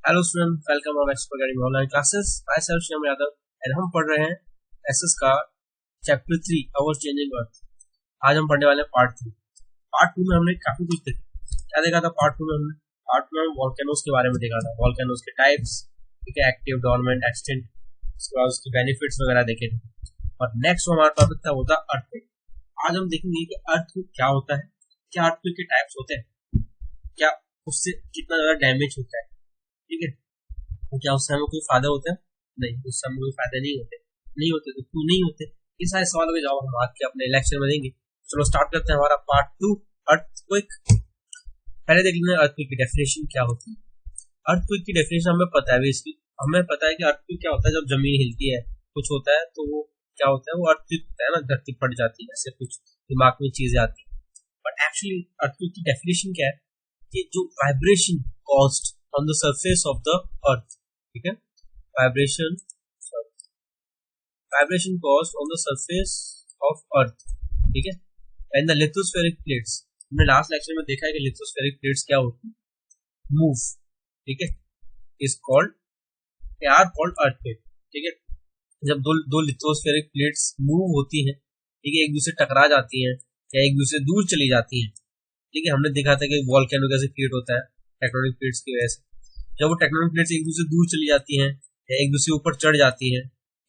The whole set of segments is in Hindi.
Hello student, welcome on expert online classes. I self Shyam Yadav and हम पढ़ रहे हैं एसएस का चैप्टर 3 अवर चेंजिंग अर्थ। आज हम पढ़ने वाले हैं पार्ट 2। पार्ट 2 में हमने काफी कुछ देखा। क्या देखा था पार्ट 2 में? हमने पार्ट 2 में वॉल्केनोज के बारे में देखा था, वॉल्केनोज के टाइप्स, ठीक है, एक्टिव, डोरमेंट, एक्सटिंक्ट, उसके बाद उसके बेनिफिट्स वगैरह देखे थे। और नेक्स्ट हमारा टॉपिक था वो था अर्थक्वेक। आज हम देखेंगे कि अर्थक्वेक क्या होता है, क्या अर्थक्वेक के टाइप्स होते हैं, क्या उससे कितना ज्यादा डैमेज होता है, ठीक है, तो क्या उससे हमें कोई फायदा होता है? नहीं, उससे हमें कोई फायदा नहीं होते तो क्यों नहीं होते? ये सारे सवालों के जवाब हम आज के अपने लेक्चर में देंगे। चलो स्टार्ट करते हैं हमारा पार्ट 2, अर्थक्वेक। पहले देख लेंगे अर्थक्वेक की डेफिनेशन क्या होती है। अर्थक्वेक की डेफिनेशन हमें पता है, इसकी हमें पता है कि अर्थक्वेक क्या होता है। जब जमीन हिलती है, कुछ होता है, तो वो क्या होता है? वो अर्थक्वेक होता है ना, धरती फट जाती है, ऐसे कुछ दिमाग में चीजें आती है। बट एक्चुअली अर्थक्वेक की डेफिनेशन क्या है कि जो vibration caused on the surface of the earth, ठीक है, vibration caused on the surface of earth, ठीक है, and the lithospheric plates, हमने लास्ट लेक्चर में देखा है कि lithospheric plates क्या होती है, मूव, ठीक है, is called, they are called earthquake, ठीक है। जब दो लिथोस्फेरिक प्लेट्स मूव होती हैं, ठीक है, एक दूसरे टकरा जाती हैं या एक दूसरे दूर चली जाती हैं, ठीक है, हमने देखा था कि वॉल्केनो कैसे क्रिएट होता है टेक्टोनिक प्लेट्स की वजह से। जब वो टेक्टोनिक प्लेट्स एक दूसरे दूर चली जाती हैं या एक दूसरे ऊपर चढ़ जाती हैं,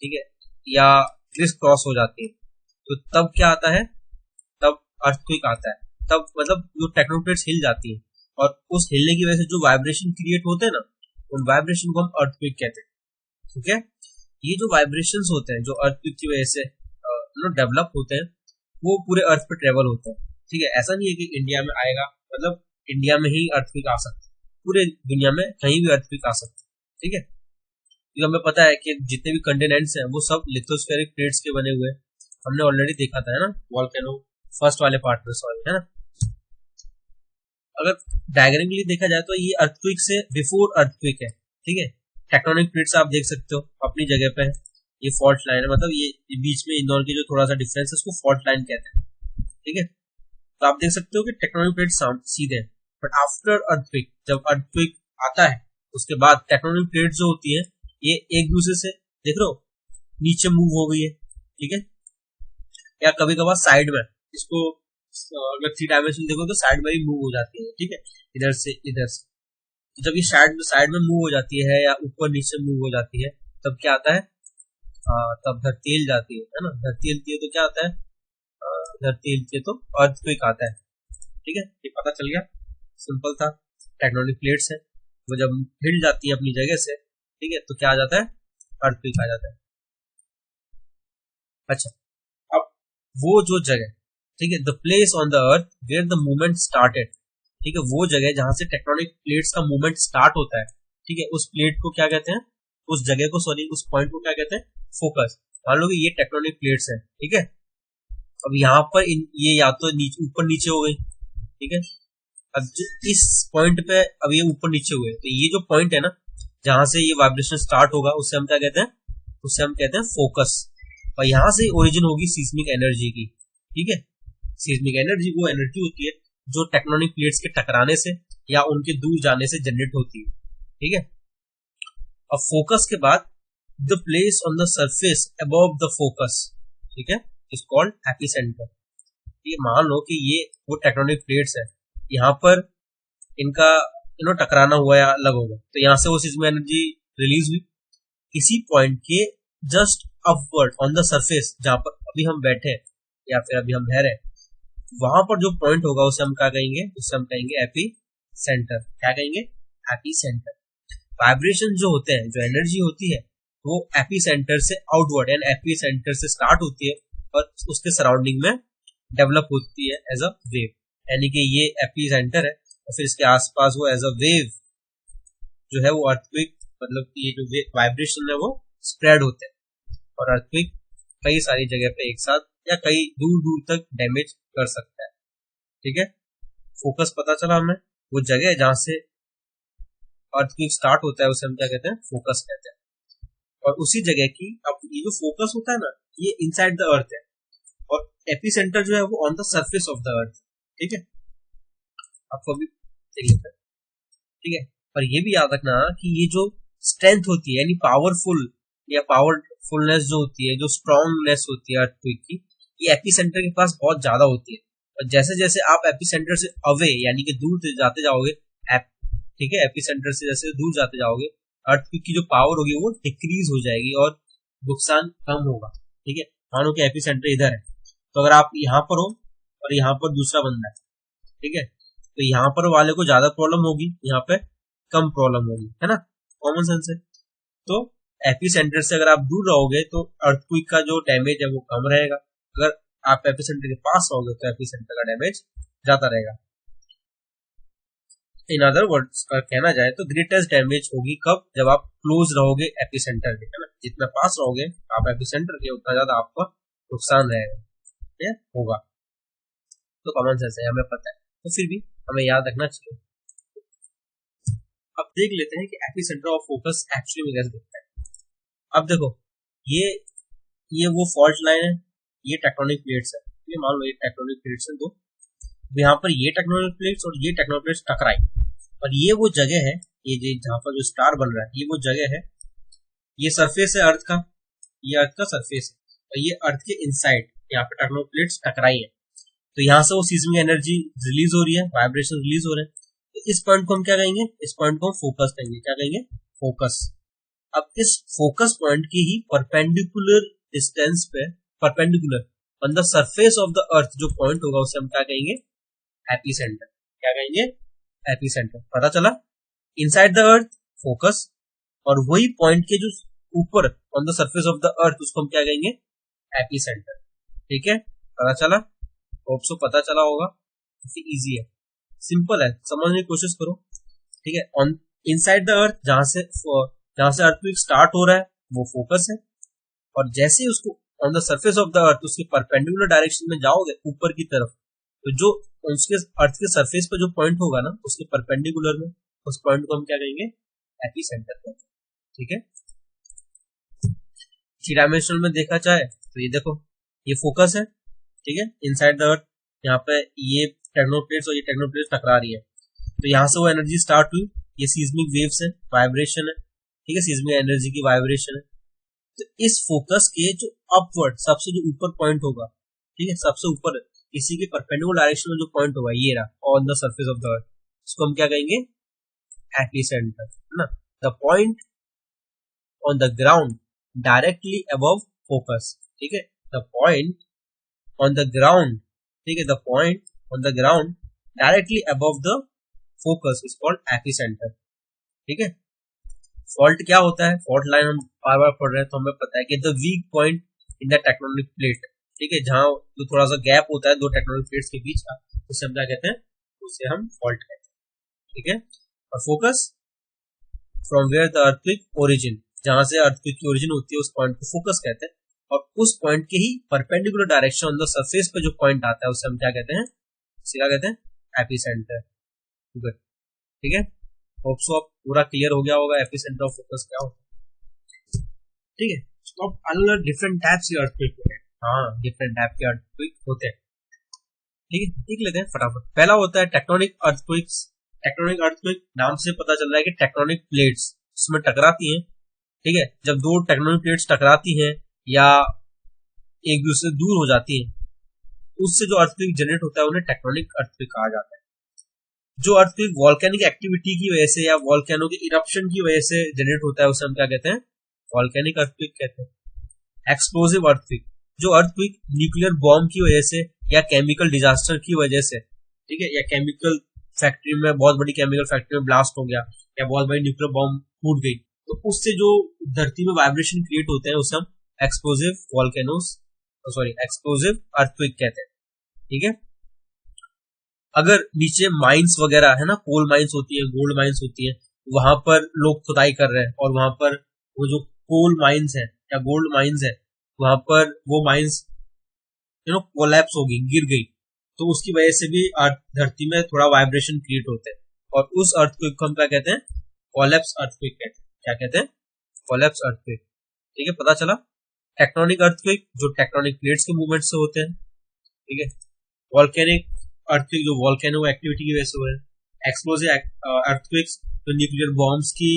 ठीक है, या क्रिस क्रॉस हो जाती है, तो तब क्या आता है? तब अर्थक्वेक आता है। तब मतलब जो टेक्टोनिक प्लेट्स हिल जाती हैं और उस हिलने की वजह से जो वाइब्रेशन क्रिएट होते हैं ना, उन वाइब्रेशन को हम अर्थक्वेक कहते हैं, ठीक है। ये जो वाइब्रेशंस होते हैं जो अर्थक्वेक की वजह से डेवलप होते हैं, वो पूरे अर्थ पे ट्रेवल होते हैं, ठीक है। ऐसा नहीं है कि इंडिया में आएगा, मतलब इंडिया में ही अर्थक्वेक आ सकता है, पूरे दुनिया में कहीं भी अर्थक्वेक आ सकता है, ठीक है। क्योंकि हमें पता है कि जितने भी कंटिनेंट्स हैं वो सब लिथोस्फेरिक प्लेट्स के बने हुए हैं। हमने ऑलरेडी देखा था, है ना, वॉल्केनो फर्स्ट वाले पार्ट में, सॉरी, है ना। अगर डायग्रामिकली देखा जाए तो ये अर्थक्वेक से बिफोर अर्थक्वेक है, ठीक है। टेक्टोनिक प्लेट्स आप देख सकते हो अपनी जगह पे है, ये फॉल्ट लाइन है, मतलब ये बीच में इन दोनों की जो थोड़ा सा डिफरेंस है उसको फॉल्ट लाइन कहते हैं, ठीक है। तो आप देख सकते हो कि टेक्टोनिक प्लेट्स सीधे हैं, बट आफ्टर अर्थक्वेक, जब अर्थक्वेक आता है उसके बाद टेक्टोनिक प्लेट्स जो होती है ये एक दूसरे से, देख रहे हो, नीचे मूव हो गई है, ठीक है, या कभी कभार साइड में, इसको अगर 3 डायमेंशन देखो तो साइड में ही मूव हो जाती है, ठीक है, इधर से इधर से। तो जब ये साइड में मूव हो जाती है या ऊपर नीचे मूव हो जाती है, तब क्या आता है? तब धरती हिल जाती है ना। धरती हिलती है तो क्या आता है? धरती हिलती है तो अर्थक्वेक आता है, ठीक है। ये पता चल गया, सिंपल था। टेक्टोनिक प्लेट्स है, वो जब हिल जाती है अपनी जगह से, ठीक है, तो क्या आ जाता है? अर्थक्वेक आ जाता है। अच्छा, अब वो जो जगह, ठीक है, the place on the earth where the movement started, ठीक है, वो जगह जहां से टेक्टोनिक प्लेट्स का मूवमेंट स्टार्ट होता है, ठीक है, उस प्लेट को क्या कहते हैं? उस जगह को, सॉरी, उस पॉइंट को क्या कहते हैं? फोकस। मान लो कि ये टेक्टोनिक प्लेट्स है, ठीक है। अब यहाँ पर ये या तो ऊपर नीचे हो गई, ठीक है। अब इस पॉइंट पे अब ये ऊपर नीचे हुए, तो ये जो पॉइंट है ना जहां से ये वाइब्रेशन स्टार्ट होगा, उससे हम क्या कहते हैं? उससे हम कहते हैं फोकस। और यहाँ से ओरिजिन होगी सीस्मिक एनर्जी की, ठीक है। सीस्मिक एनर्जी वो एनर्जी होती है जो टेक्टोनिक प्लेट्स के टकराने से या उनके दूर जाने से जनरेट होती है, ठीक है। अब फोकस के बाद the place on the surface above the focus, ठीक है, इज कॉल्ड एपिसेंटर। ये मान लो कि ये वो टेक्टोनिक प्लेट्स है, यहाँ पर इनका टकराना हुआ या अलग होगा, तो यहाँ से वो सीस्मिक एनर्जी रिलीज हुई। इसी पॉइंट के just upward on the surface, जहां पर अभी हम बैठे या फिर अभी हम रह रहे, वहां पर जो पॉइंट होगा उसे हम क्या कहेंगे? उसे हम कहेंगे एपी सेंटर। क्या कहेंगे? AP centre. वाइब्रेशन जो होते हैं, जो एनर्जी होती है, वो एपी सेंटर से आउटवर्ड यानी एपी सेंटर से स्टार्ट होती है और उसके सराउंडिंग में डेवलप होती है एज अ वेव, यानी कि ये एपी सेंटर है और फिर इसके आसपास वो एज अ वेव जो है वो अर्थक्वेक, मतलब ये जो वाइब्रेशन है वो स्प्रेड होते हैं और अर्थक्वेक कई सारी जगह पे एक साथ या कई दूर दूर तक डैमेज कर सकता है, ठीक है। फोकस पता चला हमें, वो जगह है जहां से अर्थक्वेक स्टार्ट होता है, उसे हम क्या कहते हैं? फोकस कहते हैं। और उसी जगह की, अब ये जो फोकस होता है ना, ये इनसाइड द अर्थ है और एपिसेंटर जो है वो on the surface of the earth, ठीक है। आपको अभी देख लेते हैं, ठीक है। और ये भी याद रखना कि ये जो स्ट्रेंथ होती है यानी पावरफुल या पावरफुलनेस जो होती है, जो स्ट्रॉन्गनेस होती है अर्थक्वेक की, ये एपिसेंटर के पास बहुत ज्यादा होती है। और जैसे जैसे आप एपिसेंटर से अवे यानी कि दूर जाते जाओगे, ठीक है, एपिसेंटर से जैसे दूर जाते जाओगे, अर्थक्वेक की जो पावर होगी वो डिक्रीज हो जाएगी और नुकसान कम होगा। ठीक है, मानो कि एपिसेंटर इधर है, तो अगर आप यहाँ पर हो और यहाँ पर दूसरा बंदा है, ठीक है, तो यहाँ पर वाले को ज्यादा प्रॉब्लम होगी, यहाँ पे कम प्रॉब्लम होगी, है ना, कॉमन सेंस है। तो एपिसेंटर से अगर आप दूर रहोगे तो अर्थक्वेक का जो डैमेज है वो कम रहेगा, अगर आप एपिसेंटर के पास रहोगे तो एपिसेंटर का डैमेज ज्यादा रहेगा। इन अदर वर्ड्स का कहना जाए तो ग्रेटेस्ट डैमेज होगी कब, जब आप क्लोज रहोगे एपिसेंटर के, है ना, जितना पास रहोगे आप एपिसेंटर के उतना ज्यादा आपका नुकसान रहेगा, होगा। तो कॉमन सेंस है, हमें पता है, तो फिर भी हमें याद रखना चाहिए। अब देख लेते हैं कि एपिसेंटर ऑफ फोकस एक्चुअली में कैसे दिखता है। अब देखो, ये वो फॉल्ट लाइन है, ये टेक्टोनिक प्लेट्स है, ये मान लो ये टेक्टोनिक प्लेट्स है, तो यहाँ पर ये टेक्टोनिक प्लेट्स और ये टेक्टोनिक प्लेट्स टकराई, और ये वो जगह है, ये जहाँ पर जो स्टार बन रहा है ये वो जगह है, ये सरफेस है अर्थ का, ये अर्थ का सरफेस है, और ये अर्थ के इनसाइड यहाँ पे टेक्टोनिक प्लेट्स टकराई है, तो यहाँ से वो सीस्मिक एनर्जी रिलीज हो रही है, वाइब्रेशन रिलीज हो रहे हैं। तो इस पॉइंट को हम क्या कहेंगे, इस पॉइंट को हम फोकस कहेंगे, क्या कहेंगे, फोकस। अब इस फोकस पॉइंट की ही परपेंडिकुलर डिस्टेंस पे, perpendicular on the surface of the earth जो पॉइंट होगा उसे हम क्या कहेंगे, एपिसेंटर। क्या कहेंगे, एपिसेंटर। पता चला, इनसाइड द अर्थ फोकस, और वही पॉइंट के जो ऊपर on the surface of the earth उसको हम क्या कहेंगे, एपिसेंटर। ठीक है, पता चला, होप सो पता चला होगा, काफी इजी है, सिंपल है, समझने की कोशिश करो। ठीक है, ऑन इनसाइड द अर्थ जहां से अर्थक्वेक स्टार्ट हो रहा है वो फोकस है, और जैसे उसको on the surface of the earth उसके परपेंडिकुलर डायरेक्शन में जाओगे ऊपर की तरफ, तो जो उसके अर्थ के सरफेस पर जो पॉइंट होगा ना उसके परपेंडिकुलर में, उस पॉइंट को हम क्या कहेंगे, एपिसेंटर कहते हैं। ठीक है, थ्री डायमेंशनल में देखा जाए तो ये देखो, ये फोकस है, ठीक है, इनसाइड द अर्थ, यहाँ पे ये टेक्नोप्लेट्स और ये टेक्नोप्लेट्स टकरा रही है, तो यहाँ से वो एनर्जी स्टार्ट हुई, ये सीस्मिक वेव्स है, वाइब्रेशन है, ठीक है, सीस्मिक एनर्जी की वाइब्रेशन है। तो इस फोकस के जो अपवर्ड सबसे जो ऊपर पॉइंट होगा, ठीक है, सबसे ऊपर इसी के परपेंडिकुलर डायरेक्शन में जो पॉइंट होगा ये रहा on the surface of the earth, इसको हम क्या कहेंगे, एपिसेंटर, है ना, the point on the ground directly above focus. ठीक है, the point on the ground, ठीक है, the point on the ground directly above the focus is called epicentre. ठीक है, फॉल्ट क्या होता है, फॉल्ट लाइन हम बार बार पढ़ रहे हैं तो हमें पता है कि the weak point in the tectonic plate, ठीक है, जहां जो थोड़ा सा गैप होता है दो टेक्टोनिक प्लेट्स के बीच का, उसे हम क्या कहते हैं, उसे हम फॉल्ट कहते हैं। ठीक है, और focus from where the earthquake origin, जहां से अर्थक्वेक की ओरिजिन होती है उस पॉइंट को फोकस कहते हैं, और उस पॉइंट के ही perpendicular direction on the surface पे जो पॉइंट आता है उसे हम क्या कहते हैं, उसे क्या कहते हैं, एपिसेंटर। ठीक है, होप सो अब पूरा क्लियर हो गया होगा एपिसेंटर ऑफ फोकस क्या होता है। ठीक है, तो अब अलग डिफरेंट टाइप्स के अर्थक्वेक होते हैं, हाँ डिफरेंट टाइप के अर्थक्वेक होते हैं। ठीक है, देख लेते हैं फटाफट। पहला होता है टेक्टोनिक अर्थक्वेक्स। टेक्टोनिक अर्थक्वेक नाम से पता चल रहा है कि टेक्टोनिक प्लेट्स उसमें टकराती हैं। ठीक है, जब दो टेक्टोनिक प्लेट्स टकराती हैं या एक दूसरे से दूर हो जाती हैं, उससे जो अर्थक्वेक जनरेट होता है उन्हें टेक्टोनिक अर्थक्वेक कहा जाता है। जो अर्थक्वेक वोल्केनिक एक्टिविटी की वजह से या वोल्केनो के इरप्शन की वजह से जनरेट होता है उसे हम क्या कहते हैं, वोल्केनिक अर्थक्वेक कहते हैं। एक्सप्लोसिव अर्थक्वेक, जो अर्थक्वेक न्यूक्लियर बॉम्ब की वजह से या केमिकल डिजास्टर की वजह से, ठीक है, या केमिकल फैक्ट्री में, बहुत बड़ी केमिकल फैक्ट्री में ब्लास्ट हो गया या बहुत बड़ी न्यूक्लियर बॉम्ब फूट गई, तो उससे जो धरती में वाइब्रेशन क्रिएट होते हैं उसे हम explosive volcanoes, sorry explosive earthquake कहते हैं। ठीक है, अगर नीचे माइंस वगैरह है ना, कोल माइंस होती है, गोल्ड माइंस होती है, वहां पर लोग खुदाई कर रहे हैं और वहां पर वो जो कोल माइंस है या गोल्ड माइंस है वहां पर वो माइंस कोलैप्स होगी, गिर गई, तो उसकी वजह से भी धरती में थोड़ा वाइब्रेशन क्रिएट होते हैं और उस अर्थक्वेक को हम क्या कहते हैं, कोलैप्स अर्थक्वेक कहते हैं। क्या कहते हैं, कोलैप्स अर्थक्वेक। ठीक है, पता चला। टेक्टोनिक अर्थक्वेक जो टेक्टोनिक प्लेट्स के मूवमेंट से होते हैं। ठीक है, वोल्केनिक अर्थक्वेक जो वोल्केनो एक्टिविटी की वजह से हुए हैं। एक्सप्लोजिव अर्थक्वेक्स तो न्यूक्लियर बॉम्ब्स की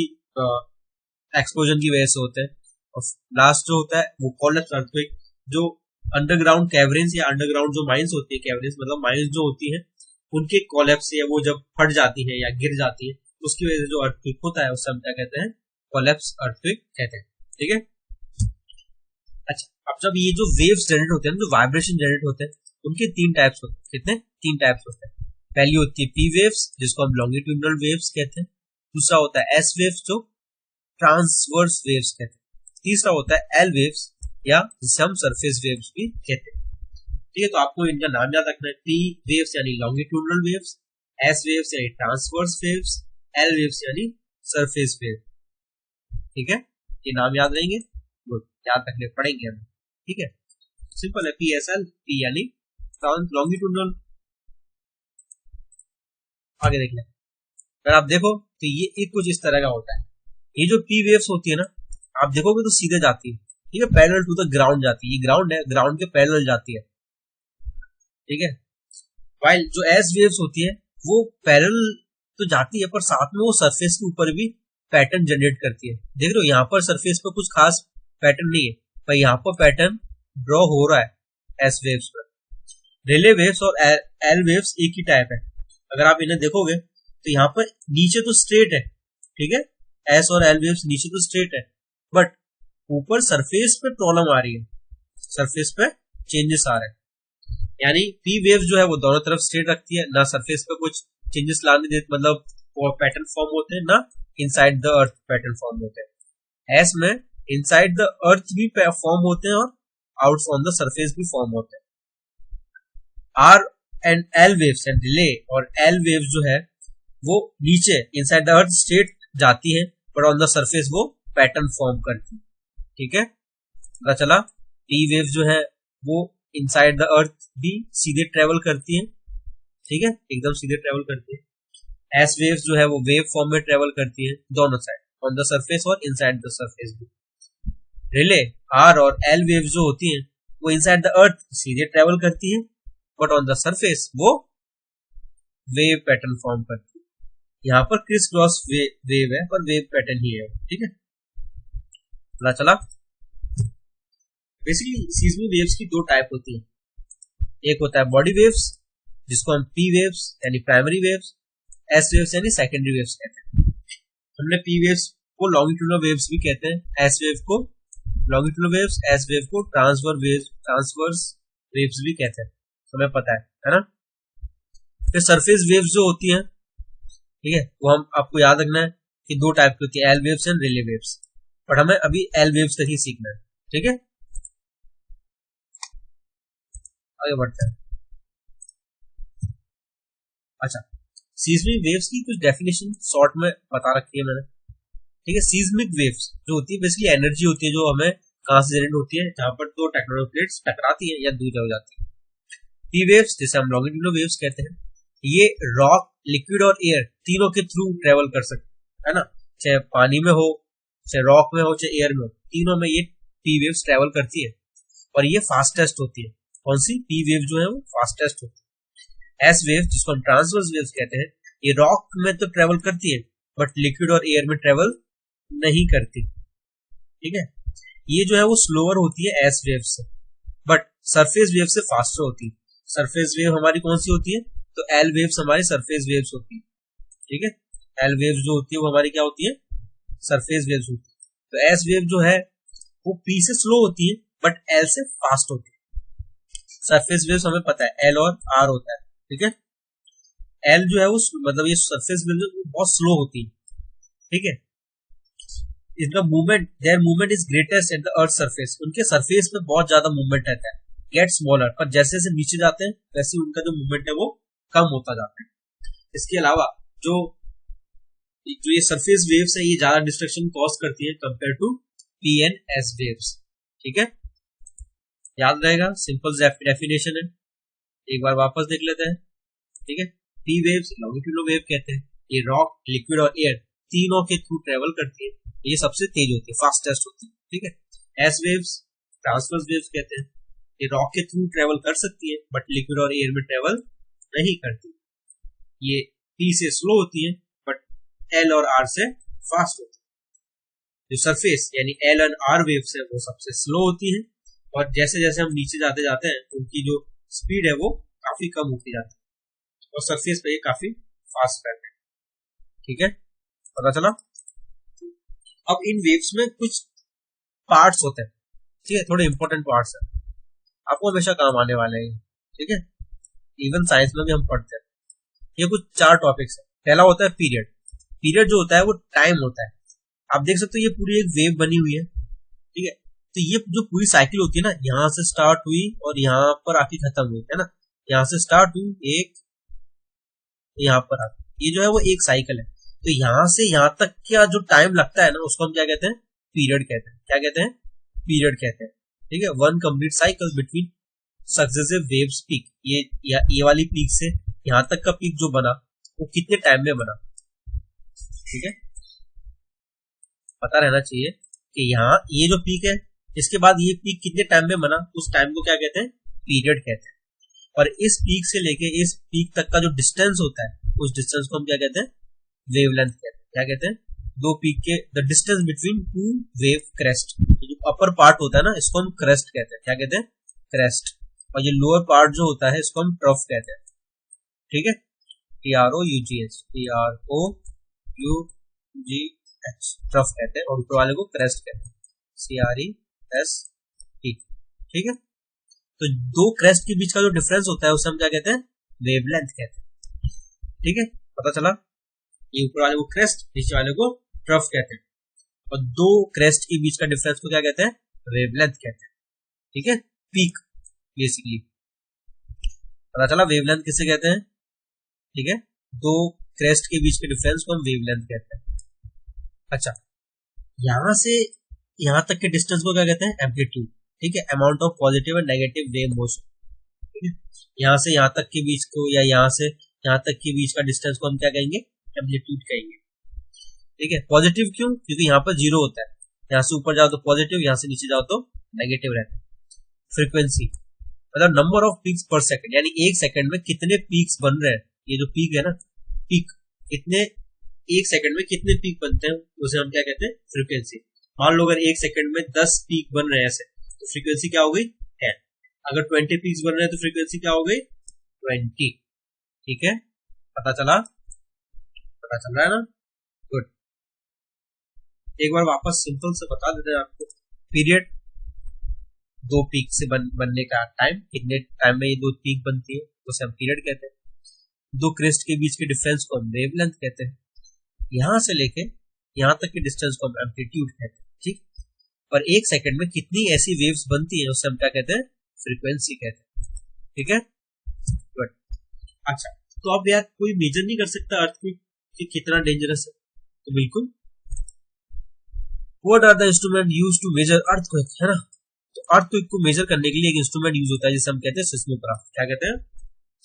एक्सप्लोजन की वजह से होते हैं। और लास्ट जो होता है वो कोलैप्स अर्थक्वेक, जो अंडरग्राउंड कैवरेंस या अंडरग्राउंड जो माइंस होती है, कैवरेंस मतलब माइंस जो होती है उनके कोलैप्स से वो जब फट जाती है या गिर जाती है उसकी वजह से जो अर्थक्वेक होता है उससे हम क्या कहते हैं, कोलैप्स अर्थक्वेक कहते हैं। ठीक है। अच्छा, अब जब ये जो वेव्स जनरेट होते हैं, जो वाइब्रेशन जनरेट होते हैं, उनके तीन टाइप्स होते हैं। कितने? तीन टाइप्स होते हैं। पहली होती है पी वेव्स, जिसको हम लॉन्गिट्यूडिनल वेव्स कहते हैं। दूसरा होता है एस वेव्स, जो ट्रांसवर्स वेव्स कहते हैं। तीसरा होता है एल वेव्स, या जिसे हम सरफेस वेव्स भी कहते हैं। ठीक है, तो आपको इनका नाम याद रखना है। पी वेव्स यानी लॉन्गिट्यूडिनल वेव्स, एस वेव्स यानी ट्रांसवर्स वेव्स, एल वेव्स यानी सरफेस वेव। ठीक है, ये नाम याद रहेंगे, याद रखने पड़ेंगे हमें। ठीक है, सिंपल है। पी एस एल, पी यानी लॉन्गिट्यूडिनल। आगे देख लें, अगर आप देखो तो ये कुछ इस तरह का होता है। ये जो पी वेव्स होती है ना, आप देखोगे तो सीधे जाती है। ठीक है, पैरेलल टू द ग्राउंड जाती है। ये ग्राउंड है, ग्राउंड के पैरेलल जाती है। ठीक है, वाइल जो एस वेव्स होती है वो पैरेलल तो जाती है, पर साथ में वो सरफेस के ऊपर भी पैटर्न जनरेट करती है। देख रहे हो, यहाँ पर सरफेस पर कुछ खास पैटर्न नहीं है, पर यहाँ पर पैटर्न ड्रॉ हो रहा है एस वेव्स पर। रिले वेव्स और एल वेव्स एक ही टाइप है। अगर आप इन्हें देखोगे तो यहाँ पर नीचे तो स्ट्रेट है, ठीक है, एस और एल वेव्स नीचे तो स्ट्रेट है, बट ऊपर सरफेस पे प्रॉब्लम आ रही है, सरफेस पे चेंजेस आ रहे हैं। यानी पी वेव जो है वो दोनों तरफ स्ट्रेट रखती है, ना सरफेस पे कुछ चेंजेस लाने देती, मतलब पैटर्न फॉर्म होते हैं, ना inside the earth pattern form होते हैं। एस में इनसाइड द अर्थ भी फॉर्म होते हैं और आउट ऑन द सरफेस भी फॉर्म होते हैं। R and L waves and Rayleigh और एल वेव्स जो है वो नीचे इनसाइड द अर्थ स्ट्रेट जाती है, पर ऑन द सरफेस वो पैटर्न फॉर्म करती है। ठीक है, पता चला। पी वेव जो है वो इनसाइड द अर्थ भी सीधे ट्रेवल करती है, ठीक है, एकदम सीधे ट्रेवल करती है। एस वेव्स जो है वो वेव फॉर्म में ट्रेवल करती है, दोनों साइड, ऑन द सरफेस और इनसाइड द सरफेस भी। रिले आर और एल वेव्स जो होती हैं वो इनसाइड द अर्थ सीधे ट्रेवल करती है, बट ऑन द सरफेस वो वेव पैटर्न फॉर्म करती है। यहाँ पर क्रिस क्रॉस वेव है, पर वेव पैटर्न ही है। ठीक है, पता चला। बेसिकली सीज़मिक वेव्स की दो टाइप होती है। एक होता है बॉडी वेव्स, जिसको हम पी वेव्स यानी प्राइमरी वेव्स, एस वेव्स यानी सेकेंडरी वेव्स कहते हैं। हमने पी वेव्स को लॉन्गिट्यूडिनल वेव्स भी कहते हैं, एस वेव को लॉन्गिट्यूडिनल वेव्स, एस वेव को ट्रांसवर्स वेव्स भी कहते हैं, हमें पता है ना। फिर सरफेस वेव्स जो होती हैं, ठीक है, वो हम आपको याद रखना है कि दो टाइप की होती है, L waves and relay waves, पर हमें अभी एल वेव्स तक ही सीखना है। ठीक है, आगे बढ़ते हैं। अच्छा, सीज़मिक वेव्स की कुछ डेफिनेशन शॉर्ट में बता रखी है मैंने। ठीक है, सीज़मिक वेव्स जो होती है बेसिकली एनर्जी होती है जो हमें कहां से जनरेट होती है, जहां पर दो टेक्टोनिक प्लेट्स टकराती है या दूर हो जाती है। पी वेव्स जिसे हम लॉन्गिट्यूडिनल वेव्स कहते हैं, ये रॉक, लिक्विड और एयर तीनों के थ्रू ट्रेवल कर सकते है ना, चाहे पानी में हो, चाहे रॉक में हो, चाहे एयर में हो, तीनों में ये पी वेव्स ट्रेवल करती है, और ये फास्टेस्ट होती है। कौन सी? पी वेव जो है वो फास्टेस्ट होती है। एस वेव जिसको हम ट्रांसवर्स वेव्स कहते हैं, ये रॉक में तो ट्रेवल करती है, बट लिक्विड और एयर में ट्रेवल नहीं करती। ठीक है, ये जो है वो स्लोअर होती है एस वेव से, बट सरफेस वेव से फास्टर होती है। सरफेस वेव हमारी कौन सी होती है? तो एल वेव्स हमारी सरफेस वेव्स होती है। ठीक है, एल वेव्स जो होती है वो हमारी क्या होती है? सरफेस वेव्स होती है। तो एस वेव जो है वो पी से स्लो होती है, बट एल से फास्ट होती है। सरफेस वेव्स हमें पता है एल और आर होता है। ठीक है, एल जो है वो मतलब ये सरफेस वेव बहुत स्लो होती है। ठीक है, इनका movement, there movement is greatest at the earth surface, उनके सरफेस में बहुत ज्यादा मूवमेंट रहता है, गेट स्मॉलर, पर जैसे जैसे नीचे जाते हैं वैसे उनका जो मूवमेंट है वो कम होता जाता है। इसके अलावा जो ये सरफेस वेव्स है ये ज्यादा डिस्ट्रक्शन कॉज करती है compare to P and S waves. ठीक है, याद रहेगा, सिंपल डेफिनेशन है, एक बार वापस देख लेते हैं। ठीक है, पी वेव्स लॉन्गिट्यूडिनल वेव कहते हैं, ये रॉक, लिक्विड और एयर तीनों के थ्रू ट्रेवल करती है, ये सबसे तेज होती है, फास्टेस्ट होती है। ठीक है, एस वेव्स ट्रांसवर्स वेव्स कहते हैं, ये रॉक के थ्रू ट्रेवल कर सकती है, बट लिक्विड और एयर में ट्रेवल नहीं करती। ये P से स्लो होती है बट L और R से फास्ट होती है। जो सरफेस यानी L और R वेव्स है वो सबसे स्लो होती है और जैसे जैसे हम नीचे जाते जाते हैं उनकी जो स्पीड है वो काफी कम होती जाती है और सरफेस पे ये काफी फास्ट रहते हैं। ठीक है, पता चला। अब इन वेव्स में कुछ पार्ट्स होते हैं, ठीक है, थोड़े इंपॉर्टेंट पार्ट्स हैं, आपको हमेशा काम आने वाले हैं। ठीक है, इवन साइंस में भी हम पढ़ते हैं। ये कुछ 4 टॉपिक्स है। पहला होता है पीरियड। पीरियड जो होता है वो टाइम होता है। आप देख सकते हो ये पूरी एक वेव बनी हुई है, ठीक है। तो ये जो पूरी साइकिल होती है ना, यहाँ से स्टार्ट हुई और यहाँ पर आके खत्म हुई, है ना। यहाँ से स्टार्ट हुई एक, यहाँ पर आके, ये जो है वो एक साइकिल है। तो यहाँ से यहाँ तक का जो टाइम लगता है ना, उसको हम क्या कहते हैं, पीरियड कहते हैं। क्या कहते हैं, पीरियड कहते हैं। ठीक है, one complete cycle between successive waves peak. ये वाली पीक से यहाँ तक का पीक जो बना वो कितने टाइम में बना, ठीक है, पता रहना चाहिए कि यहाँ ये जो पीक है, इसके बाद ये पीक कितने टाइम में बना, उस टाइम को क्या कहते हैं, पीरियड कहते हैं। और इस पीक से लेके इस पीक तक का जो डिस्टेंस होता है, उस डिस्टेंस को हम क्या कहते हैं, वेवलेंथ कहते हैं। क्या कहते हैं, दो पीक के the distance between two wave crest. जो अपर पार्ट होता है ना, इसको हम क्रेस्ट कहते हैं। क्या कहते हैं, क्रेस्ट। और ये लोअर पार्ट जो होता है इसको हम ट्रफ कहते हैं। ठीक है, TROUGH, TROUGH, ट्रफ कहते हैं और ऊपर वाले को क्रेस्ट कहते हैं, CREST। ठीक है, तो दो क्रेस्ट के बीच का जो डिफरेंस होता है उसे हम क्या कहते हैं, वेवलेंथ कहते हैं। ठीक है, पता चला। ये ऊपर वाले को क्रेस्ट, नीचे वाले को ट्रफ कहते हैं और दो क्रेस्ट के बीच का डिफरेंस को क्या कहते हैं, वेवलेंथ कहते हैं। ठीक है, पीक बेसिकली पता चला। वेवलेंथ किसे कहते हैं, ठीक है, दो क्रेस्ट के बीच के डिफरेंस को हम वेवलेंथ कहते हैं। अच्छा, यहां से यहां तक के डिस्टेंस को क्या कहते हैं, एम्पलीट्यूड। ठीक है, amount of positive and negative wave motion. ठीक है, यहां से यहां तक के बीच को या यहां से यहां तक के बीच का डिस्टेंस को हम क्या कहेंगे, एम्पलीट्यूड कहेंगे। ठीक है, पॉजिटिव क्यों, क्योंकि यहाँ पर जीरो होता है, यहाँ से ऊपर जाओ तो पॉजिटिव, यहाँ से नीचे जाओ तो नेगेटिव रहता है। फ्रीक्वेंसी मतलब नंबर ऑफ पीक्स पर सेकंड, यानी एक सेकंड में कितने पीक्स बन रहे हैं। ये जो पीक है ना, पीक कितने, एक सेकंड में कितने पीक बनते हैं उसे हम क्या कहते हैं, फ्रीक्वेंसी। मान लो अगर एक सेकंड में 10 पीक बन रहे हैं ऐसे, तो फ्रीक्वेंसी क्या हो गई, 10। अगर 20 पीक्स बन रहे हैं तो फ्रीक्वेंसी क्या हो गई, 20। ठीक है, पता चला, पता चल रहा है ना, गुड। एक बार वापस सिंपल से बता देते हैं आपको। पीरियड, दो पीक से बनने का टाइम, कितने टाइम में ये दो पीक बनती है उसे हम पीरियड कहते हैं। दो क्रेस्ट के बीच के डिफरेंस को हम वेवलेंथ कहते हैं। यहां से लेके यहां तक के डिस्टेंस को हम एम्पलीट्यूड कहते हैं। ठीक, और एक सेकंड में कितनी ऐसी वेव्स बनती है उसे हम क्या कहते हैं, फ्रीक्वेंसी कहते हैं। ठीक है, गुड। अच्छा, तो अब यार कोई मेजर नहीं कर सकता अर्थक्वेक कि कितना डेंजरस है, तो बिल्कुल। What are the instrument used to measure earthquake, है ना। तो अर्थक्वेक को मेजर करने के लिए एक इंस्ट्रूमेंट यूज होता है जिसे हम कहते हैं सिस्मोग्राफ। क्या कहते हैं,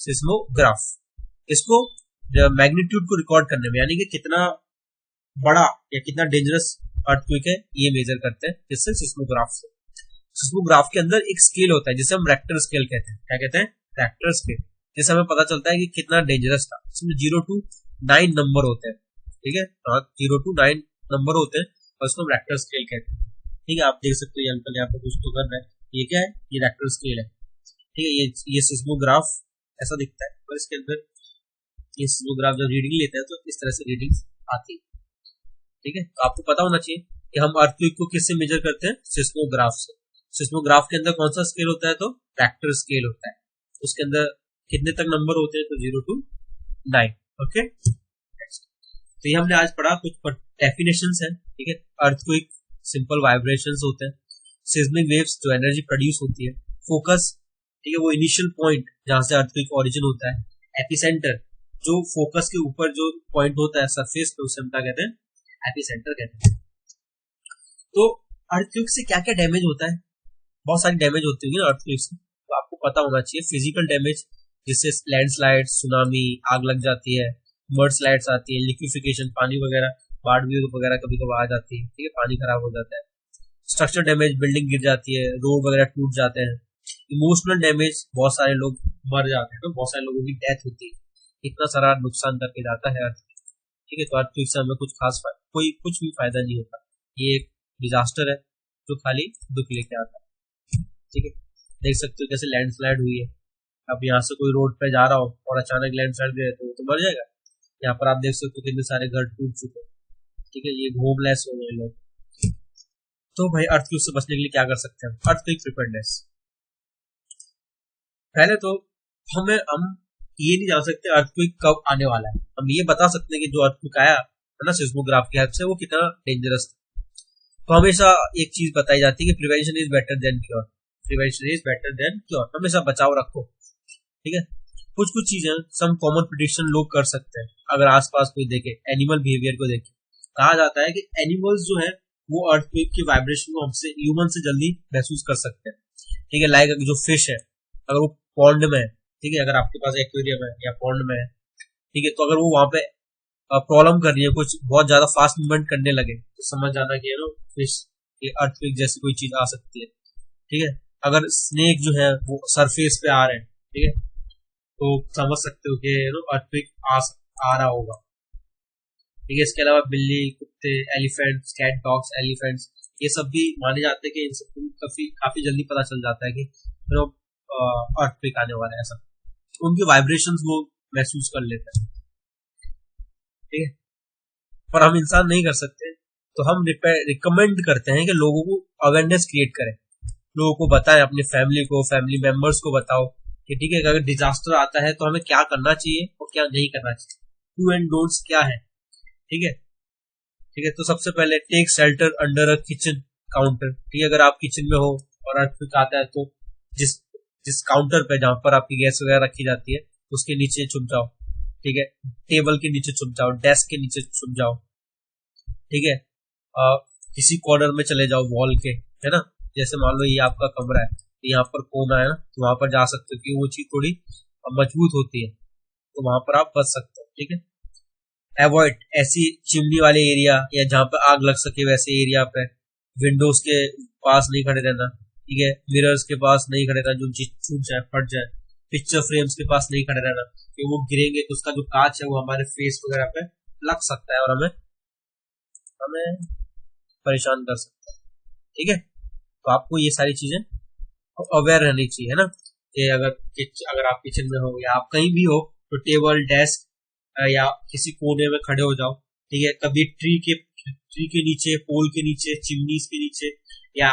सिस्मोग्राफ। इसको मैग्नीट्यूड को रिकॉर्ड करने में, यानी कि कितना बड़ा या कितना डेंजरस अर्थक्वेक है, ये मेजर करते हैं जिससे, सिस्मोग्राफ से। सिस्मोग्राफ के अंदर एक स्केल होता है जिसे हम रेक्टर स्केल कहते हैं। क्या कहते हैं, रेक्टर स्केल, जिससे हमें पता चलता है कि कितना डेंजरस था। इसमें 0 to 9 नंबर होते हैं। ठीक है, 0 to 9 नंबर होते हैं और इसको हम रेक्टर स्केल कहते हैं। ठीक है, आप देख सकते हो ये अंकल यहाँ पे कुछ तो कर रहा है, ये क्या है, ये रेक्टर स्केल है। ठीक है, ये सिस्मोग्राफ ऐसा दिखता है, और इसके अंदर ये सिस्मोग्राफ जब रीडिंग लेता है तो इस तरह से रीडिंग आती है। ठीक है, तो आपको पता होना चाहिए कि हम अर्थक्वेक को किससे मेजर करते हैं, सिस्मोग्राफ से। सिस्मोग्राफ के अंदर कौन सा स्केल होता है, तो रेक्टर स्केल होता है। उसके अंदर कितने तक नंबर होते हैं, तो 0 to 9। ओके, तो ये हमने आज पढ़ा, कुछ डेफिनेशंस हैं। ठीक है, अर्थक्वेक सिंपल वाइब्रेशंस होते हैं, सिस्मिक वेव्स जो एनर्जी प्रोड्यूस होती है, फोकस, ठीक है, वो इनिशियल पॉइंट जहां से अर्थक्वेक ओरिजिन होता है, एपिसेंटर जो फोकस के ऊपर जो पॉइंट होता है सरफेस पे, उसे हम क्या कहते हैं, एपिसेंटर कहते हैं। तो अर्थक्वेक से क्या क्या डैमेज होता है, बहुत सारी डैमेज होती होगी ना अर्थक्वेक से, तो आपको पता होना चाहिए। फिजिकल डैमेज, जिससे लैंडस्लाइड, सुनामी, आग लग जाती है, मड स्लाइड्स आती है, लिक्विफिकेशन, पानी वगैरह, बाढ़ भी वगैरह कभी कभी आ जाती है। ठीक है, पानी खराब हो जाता है। स्ट्रक्चर डैमेज, बिल्डिंग गिर जाती है, रोड वगैरह टूट जाते हैं। इमोशनल डैमेज, बहुत सारे लोग मर जाते हैं, तो बहुत सारे लोगों की डेथ होती है। इतना सारा नुकसान करके जाता है अर्थ। ठीक है, तो अर्थक्वेक से हमें कोई कुछ भी फायदा नहीं होता। ये एक डिजास्टर है जो खाली दुख लेके आता है। ठीक है, देख सकते हो कैसे लैंडस्लाइड हुई है। अब यहाँ से कोई रोड पे जा रहा हो और अचानक लैंडस्लाइड गए तो वो तो मर जाएगा। यहाँ पर आप देख सकते हो कितने सारे घर टूट चुके हैं। ठीक है, ये होमलेस हो गए लोग। तो भाई अर्थक्वेक से बचने के लिए क्या कर सकते हैं? Earthquake preparedness. पहले तो हम ये नहीं जान सकते अर्थक्वेक कब आने वाला है। हम ये बता सकते हैं कि जो अर्थक्वेक आया है ना सिस्मोग्राफ की हेल्प से, वो कितना डेंजरस था। तो हमेशा एक चीज बताई जाती है कि prevention is better than cure. Prevention is better than cure, हमेशा बचाव रखो। ठीक है, कुछ चीजें सम कॉमन प्रेडिक्शन लोग कर सकते हैं। अगर आसपास कोई देखे, एनिमल बिहेवियर को देखे, कहा जाता है कि एनिमल्स जो है वो अर्थक्वेक की वाइब्रेशन को हमसे ह्यूमन से जल्दी महसूस कर सकते हैं। ठीक है, लाइक जो फिश है अगर वो पॉन्ड में है, ठीक है, अगर आपके पास एक्वेरियम है या पॉन्ड में है, ठीक है, तो अगर वो वहां पे प्रॉब्लम कर रही है, कुछ बहुत ज्यादा फास्ट मूवमेंट करने लगे, तो समझ जाना कि फिश अर्थक्वेक जैसी कोई चीज आ सकती है। ठीक है, अगर स्नेक जो है वो सरफेस पे आ रहे हैं, ठीक है, तो समझ सकते हो कि अर्थक्वेक आ रहा होगा। ठीक है, इसके अलावा बिल्ली, कुत्ते, एलिफेंट्स, कैट, डॉग्स, एलिफेंट्स, ये सब भी माने जाते हैं कि इन सबको काफी जल्दी पता चल जाता है कि अर्थक्वेक आने वाला है। ऐसा उनकी वाइब्रेशंस वो महसूस कर लेते हैं। ठीक है, पर हम इंसान नहीं कर सकते, तो हम रिकमेंड करते हैं कि लोगों को अवेयरनेस क्रिएट करें, लोगों को बताएं, अपने फैमिली को, फैमिली मेंबर्स को बताओ कि ठीक है, अगर डिजास्टर आता है तो हमें क्या करना चाहिए और क्या नहीं करना चाहिए, डू एंड डोंट्स क्या है। ठीक है, ठीक है, तो सबसे पहले take shelter under a kitchen counter. ठीक है, अगर आप किचन में हो और अर्थक्वेक आता है तो जिस काउंटर पे जहां पर आपकी गैस वगैरह रखी जाती है उसके नीचे छुप जाओ। ठीक है, टेबल के नीचे छुप जाओ, डेस्क के नीचे छुप जाओ। ठीक है, किसी कॉर्नर में चले जाओ वॉल के, है ना, जैसे मान लो ये आपका कमरा है, यहाँ पर कोना है ना, तो वहां पर जा सकते हो कि वो चीज थोड़ी मजबूत होती है, तो वहां पर आप बच सकते हो। ठीक है, अवॉइड ऐसी चिमनी वाले एरिया या जहां पर आग लग सके वैसे एरिया पे, विंडोज के पास नहीं खड़े रहना। ठीक है, मिरर्स के पास नहीं खड़े रहना, जो चीज छूट जाए, फट जाए। पिक्चर फ्रेम्स के पास नहीं खड़े रहना, कि वो गिरेंगे तो उसका जो कांच है वो हमारे फेस वगैरह पे लग सकता है और हमें परेशान कर सकता है। ठीक है, तो आपको ये सारी चीजें अवेयर रहनी चाहिए, है ना, कि अगर आप किचन में हो या आप कहीं भी हो तो टेबल, डेस्क या किसी कोने में खड़े हो जाओ। ठीक है, कभी ट्री के नीचे, पोल के नीचे, चिमनीज के नीचे या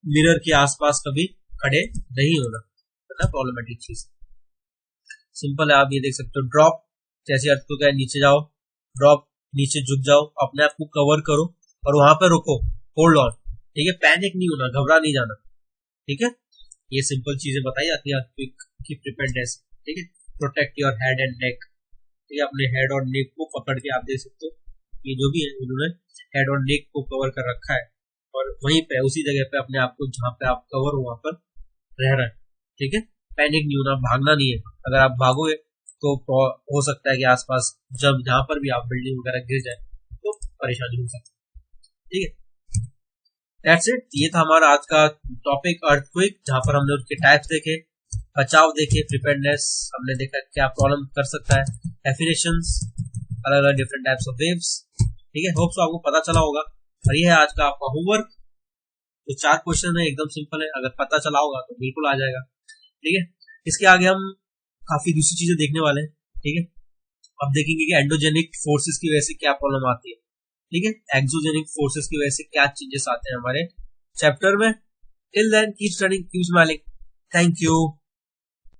मिरर के आसपास कभी खड़े नहीं होना, है ना, प्रॉब्लमेटिक चीज। सिंपल है, आप ये देख सकते हो, ड्रॉप, जैसे अर्थक्वेक है नीचे जाओ, ड्रॉप, नीचे झुक जाओ, अपने आप को कवर करो और वहां पे रुको, होल्ड ऑन। ठीक है, पैनिक नहीं होना, घबरा नहीं जाना। ठीक है, ये सिंपल चीजें बताई जाती है अर्थक्वेक की प्रिपेयर्डनेस। ठीक है, protect your head and neck. ठीक है, अपने हेड और नेक को पकड़ के आप देख सकते हो, ये जो भी है उन्होंने हेड और नेक को कवर कर रखा है और वहीं पे उसी जगह पे अपने आप को जहां पे आप कवर हो वहां पर रह रहा है। ठीक है, पैनिक नहीं होना, भागना नहीं है। अगर आप भागोगे तो हो सकता है कि आसपास जब जहां पर भी आप बिल्डिंग वगैरह गिर जाए तो परेशानी हो सकती है। ठीक है, दैट्स इट। ये था हमारा आज का टॉपिक अर्थक्वेक, जहां पर हमने उसके टाइप्स देखे, बचाव देखे, प्रिपेयर्डनेस हमने देखा क्या प्रॉब्लम कर सकता है, डेफिनेशंस, अलग अलग डिफरेंट टाइप्स ऑफ वेव्स। ठीक है, होप सो आपको पता चला होगा। और ये है आज का आपका होमवर्क। तो 4 क्वेश्चन है, एकदम सिंपल है, अगर पता चला होगा तो बिल्कुल आ जाएगा। ठीक है, इसके आगे हम काफी दूसरी चीजें देखने वाले हैं। ठीक है, अब देखेंगे कि एंडोजेनिक फोर्सेस की वजह से क्या प्रॉब्लम आती है। ठीक है, एक्सोजेनिक फोर्सेस की वजह से क्या चेंजेस आते हैं हमारे चैप्टर में। Till then keep studying, keep smiling. Thank you.